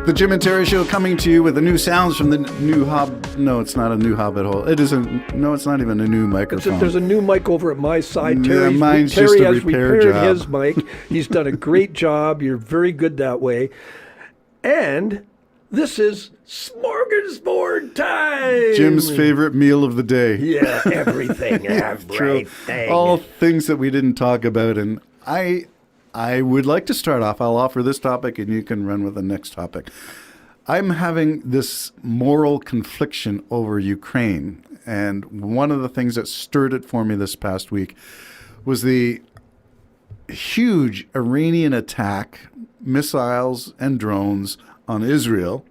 The Jim and Terry Show coming to you with the new sounds from the new No, it's not a new Hobbit hole. It isn't. No, it's not even a new microphone. There's a new mic over at my side. Terry has repaired job. his mic. He's done a great job. You're very good that way. And this is Smorgasbord time. Jim's favorite meal of the day. Yeah, everything. Everything. All things that we didn't talk about. And I would like to start off. I'll offer this topic and you can run with the next topic. I'm having this moral confliction over Ukraine. And one of the things that stirred it for me this past week was the huge Iranian attack, missiles and drones on Israel.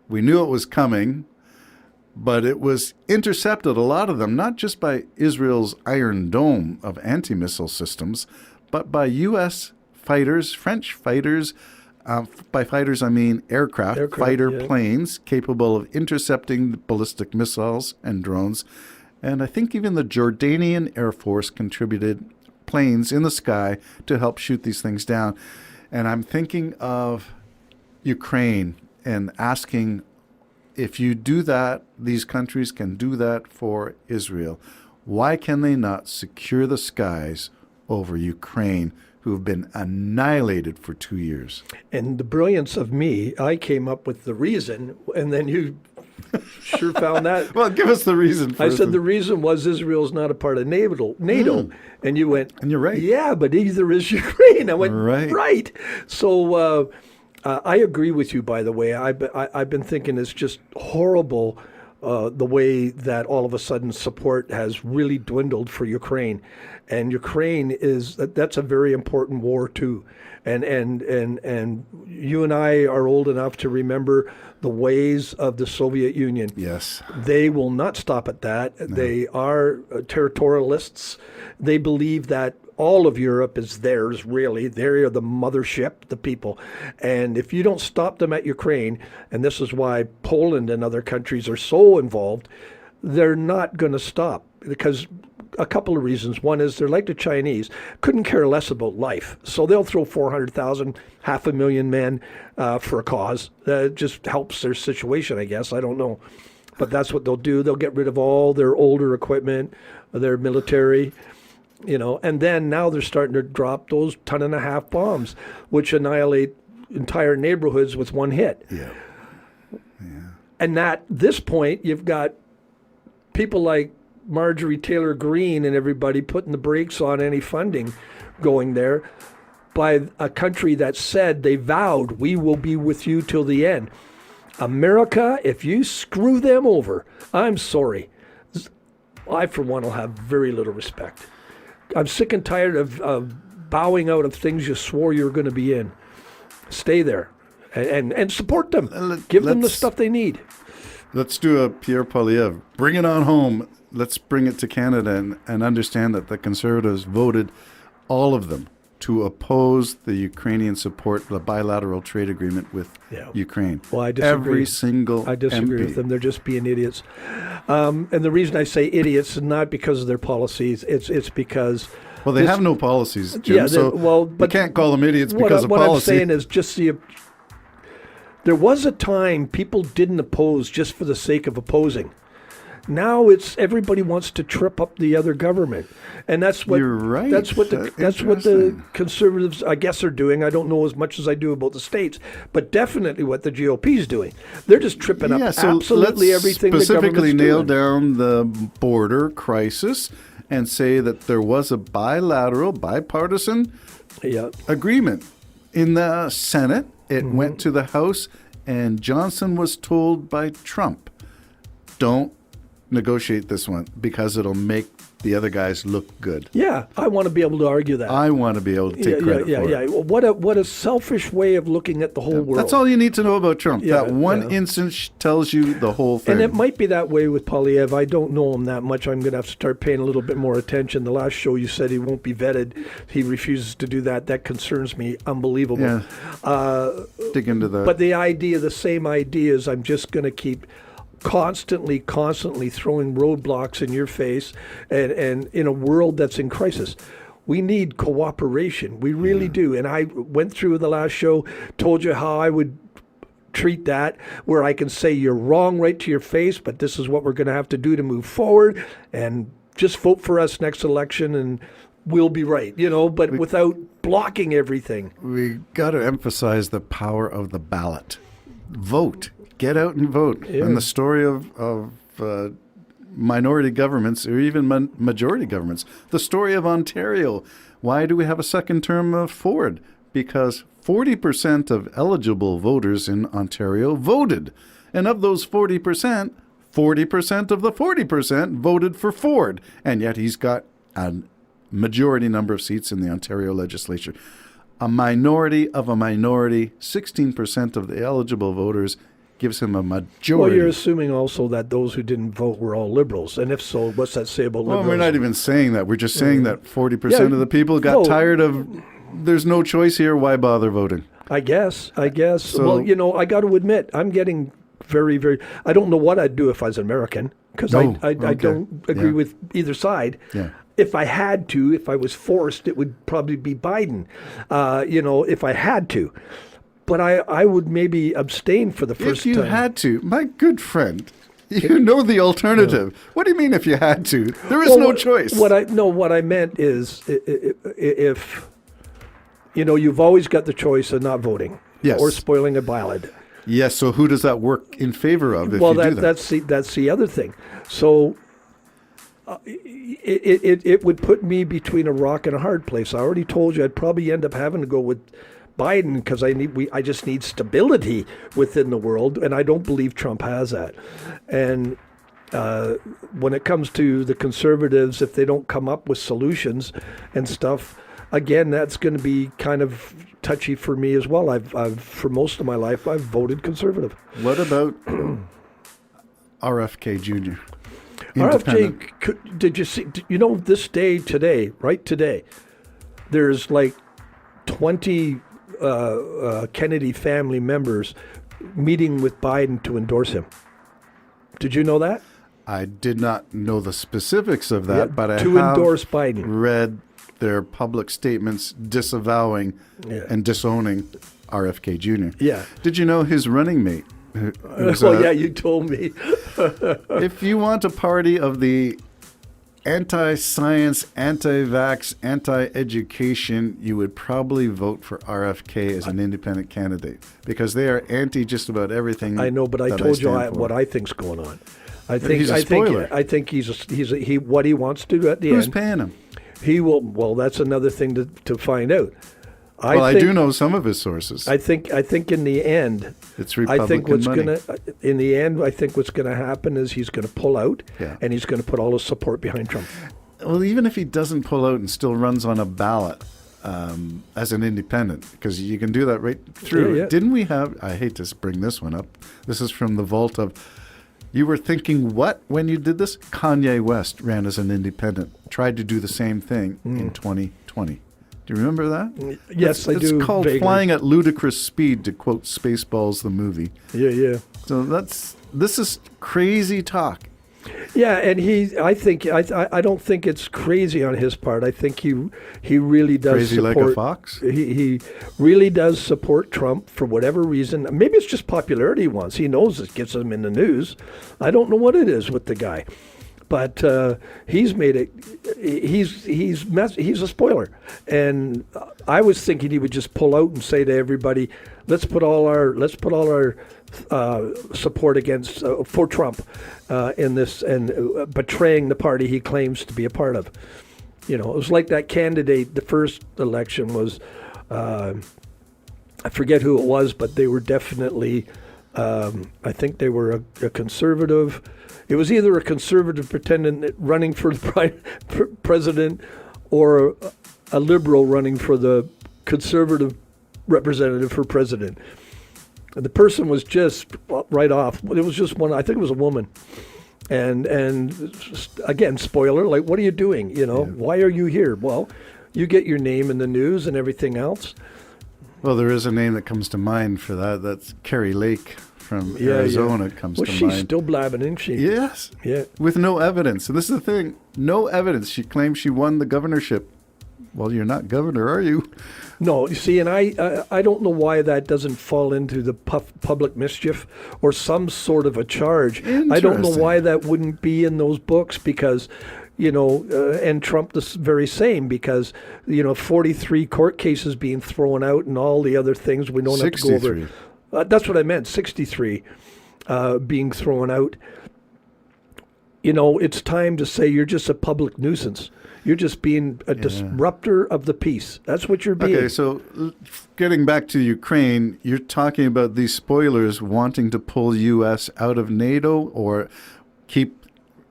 We knew it was coming, but it was intercepted, a lot of them, not just by Israel's Iron Dome of anti-missile systems, but by U.S. fighters, French fighters. By fighters, I mean aircraft fighter planes capable of intercepting ballistic missiles and drones. And I think even the Jordanian Air Force contributed planes in the sky to help shoot these things down. And I'm thinking of Ukraine and asking, if you do that, these countries can do that for Israel. Why can they not secure the skies over Ukraine, who have been annihilated for 2 years? And the brilliance of me, I came up with the reason, and then you sure found that. Well, give us the reason first. I said the reason was Israel's not a part of NATO. And you went, and you're right. Yeah, but either is Ukraine. I went, right. So I agree with you, by the way. I've been thinking it's just horrible the way that all of a sudden support has really dwindled for Ukraine. And Ukraine that's a very important war too. And you and I are old enough to remember the ways of the Soviet Union. Yes. They will not stop at that. No. They are territorialists. They believe that all of Europe is theirs, really. They are the mothership, the people. And if you don't stop them at Ukraine, and this is why Poland and other countries are so involved, they're not going to stop, because a couple of reasons. One is they're like the Chinese, couldn't care less about life. So they'll throw 400,000, 500,000 men for a cause. That just helps their situation, I guess. I don't know. But that's what they'll do. They'll get rid of all their older equipment, their military, and then now they're starting to drop those 1.5 ton bombs, which annihilate entire neighborhoods with one hit. Yeah. And at this point, you've got people like Marjorie Taylor Greene and everybody putting the brakes on any funding going there by a country that said, they vowed, we will be with you till the end. America, if you screw them over, I'm sorry. I, for one, will have very little respect. I'm sick and tired of bowing out of things you swore you were going to be in. Stay there and support them. Give them the stuff they need. Let's do a Pierre Poilievre. Bring it on home. Let's bring it to Canada and understand that the Conservatives voted, all of them, to oppose the Ukrainian support, the bilateral trade agreement with Ukraine. Well, I disagree. Every single I disagree MP. with them. They're just being idiots. And the reason I say idiots is not because of their policies. It's because... Well, they have no policies, Jim, but you can't call them idiots because of policy. What I'm saying is just there was a time people didn't oppose just for the sake of opposing. Now it's everybody wants to trip up the other government, and that's what you're right. That's what the Conservatives, I guess, are doing. I don't know as much as I do about the states, but definitely what the GOP is doing. They're just tripping up absolutely everything. Specifically, the nail doing. down the border crisis and say that there was a bipartisan agreement in the Senate. It went to the House, and Johnson was told by Trump, "Don't negotiate this one because it'll make the other guys look good." Yeah, I want to be able to argue that. I want to be able to take credit for it. What a selfish way of looking at the whole world. That's all you need to know about Trump. That one instance tells you the whole thing. And it might be that way with Poilievre. I don't know him that much. I'm going to have to start paying a little bit more attention. The last show you said he won't be vetted. He refuses to do that. That concerns me. Unbelievable. Yeah. Dig into that. But the same ideas, I'm just going to keep constantly throwing roadblocks in your face and in a world that's in crisis. We need cooperation. We really do. And I went through the last show, told you how I would treat that where I can say you're wrong right to your face, but this is what we're going to have to do to move forward, and just vote for us next election and we'll be right, but without blocking everything. We got to emphasize the power of the ballot. Vote. Get out and vote. Yeah. And the story of minority governments, or even majority governments. The story of Ontario. Why do we have a second term of Ford? Because 40% of eligible voters in Ontario voted. And of those 40%, 40% of the 40% voted for Ford. And yet he's got a majority number of seats in the Ontario legislature. A minority of a minority, 16% of the eligible voters, gives him a majority. Well, you're assuming also that those who didn't vote were all liberals. And if so, what's that say about liberals? Well, we're not even saying that. We're just saying that 40% of the people got tired of, there's no choice here, why bother voting? I guess. So, well, I got to admit, I'm getting very, very, I don't know what I'd do if I was an American, because I don't agree with either side. Yeah. If I had to, if I was forced, it would probably be Biden, if I had to. But I would maybe abstain for the first time. If you had to, my good friend, you know the alternative. What do you mean if you had to? There is no choice. What I meant is if, you've always got the choice of not voting or spoiling a ballot. Yes, so who does that work in favor of if you do that? That's the other thing. So it would put me between a rock and a hard place. I already told you I'd probably end up having to go with Biden because I just need stability within the world, and I don't believe Trump has that. And when it comes to the conservatives, if they don't come up with solutions and stuff, again, that's going to be kind of touchy for me as well. I've for most of my life I've voted conservative. What about RFK Jr.? RFK, did you see? This day today, there's like 20 Kennedy family members meeting with Biden to endorse him. Did you know that? I did not know the specifics of that, but I to have endorse Biden. Read their public statements disavowing and disowning RFK Jr. Yeah. Did you know his running mate? You told me. If you want a party of the anti-science, anti-vax, anti-education, you would probably vote for RFK as an independent candidate because they are anti just about everything. I know, but I told you what I think's going on. I think he's a spoiler. I think he's what he wants to do at the end. Who's paying him? He will. Well, that's another thing to find out. I do know some of his sources. I think in the end, it's Republican money. In the end, I think what's gonna happen is he's gonna pull out, and he's gonna put all his support behind Trump. Well, even if he doesn't pull out and still runs on a ballot as an independent, because you can do that right through. Yeah. Didn't we have? I hate to bring this one up. This is from the vault of. You were thinking what when you did this? Kanye West ran as an independent, tried to do the same thing in 2020. Do you remember that? Yes, I do. It's called vaguely. Flying at Ludicrous Speed, to quote Spaceballs the movie. Yeah. So this is crazy talk. Yeah, and I don't think it's crazy on his part. I think he really does crazy support, like a fox. He really does support Trump for whatever reason. Maybe it's just popularity he wants. He knows it gets him in the news. I don't know what it is with the guy. But he's made it. He's a spoiler, and I was thinking he would just pull out and say to everybody, "Let's put all our support against for Trump in this and betraying the party he claims to be a part of." It was like that candidate. The first election was, I forget who it was, but they were definitely. I think they were a conservative. It was either a conservative pretending running for the president or a liberal running for the conservative representative for president. And the person was just right off. It was just one. I think it was a woman. And again, spoiler. Like, what are you doing? Why are you here? Well, you get your name in the news and everything else. Well, there is a name that comes to mind for that. That's Carrie Lake from Arizona comes to mind. Well, she's still blabbing, isn't she? Yes. Yeah. With no evidence. And this is the thing. No evidence. She claims she won the governorship Well, you're not governor, are you? No, you see, and I don't know why that doesn't fall into the public mischief or some sort of a charge. I don't know why that wouldn't be in those books because, and Trump the very same because, 43 court cases being thrown out and all the other things we don't have to go over. That's what I meant, 63 being thrown out. It's time to say you're just a public nuisance. You're just being a disruptor of the peace. That's what you're being. Okay, so getting back to Ukraine, you're talking about these spoilers wanting to pull U.S. out of NATO or keep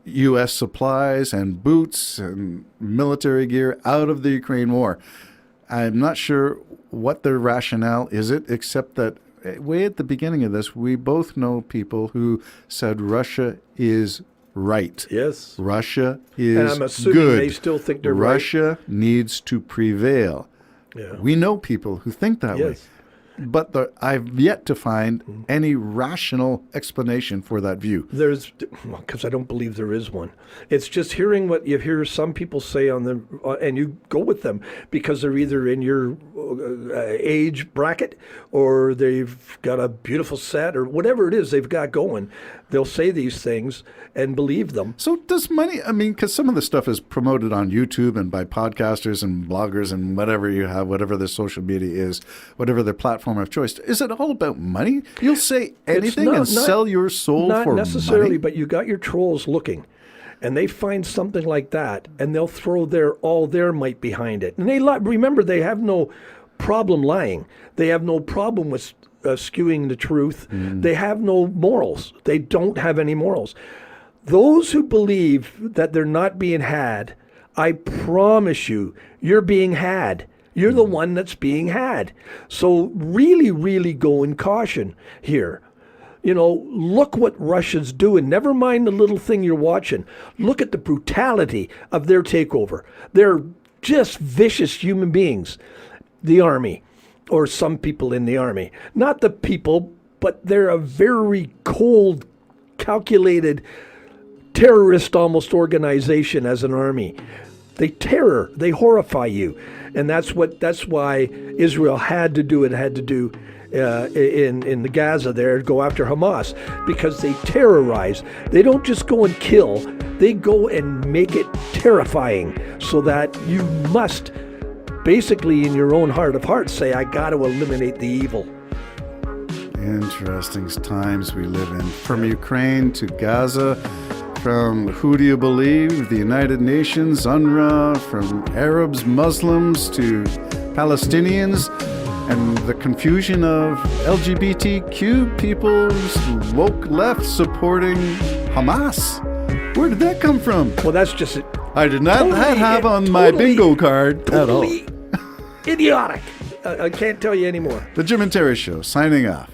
U.S. supplies and boots and military gear out of the Ukraine war. I'm not sure what their rationale is, except that way at the beginning of this, we both know people who said Russia is right. Yes. Russia is good. And I'm assuming they still think they're right. Russia needs to prevail. Yeah. We know people who think that way. But I've yet to find any rational explanation for that view. Because I don't believe there is one. It's just hearing what you hear some people say and you go with them because they're either in your age bracket or they've got a beautiful set or whatever it is they've got going. They'll say these things and believe them. So does money, because some of the stuff is promoted on YouTube and by podcasters and bloggers and whatever you have, whatever the social media is, whatever their platform of choice. Is it all about money? You'll say anything and sell your soul for money? Not necessarily, but you got your trolls looking. And they find something like that, and they'll throw all their might behind it. And remember, they have no problem lying. They have no problem with skewing the truth. They have no morals. They don't have any morals. Those who believe that they're not being had, I promise you, you're being had. You're the one that's being had. So really, really go in caution here. Look what Russia's doing. Never mind the little thing you're watching. Look at the brutality of their takeover. They're just vicious human beings, the army, or some people in the army. Not the people, but they're a very cold, calculated, terrorist almost organization as an army. They horrify you. And that's why Israel had to do in the Gaza there, go after Hamas, because they terrorize. They don't just go and kill, they go and make it terrifying so that you must basically in your own heart of hearts say, I got to eliminate the evil. Interesting times we live in. From Ukraine to Gaza, from who do you believe, the United Nations, UNRWA, from Arabs, Muslims to Palestinians, and the confusion of LGBTQ people's woke left supporting Hamas. Where did that come from? Well, that's just it. I did not have on my bingo card at all. Idiotic. I can't tell you anymore. The Jim and Terry Show, signing off.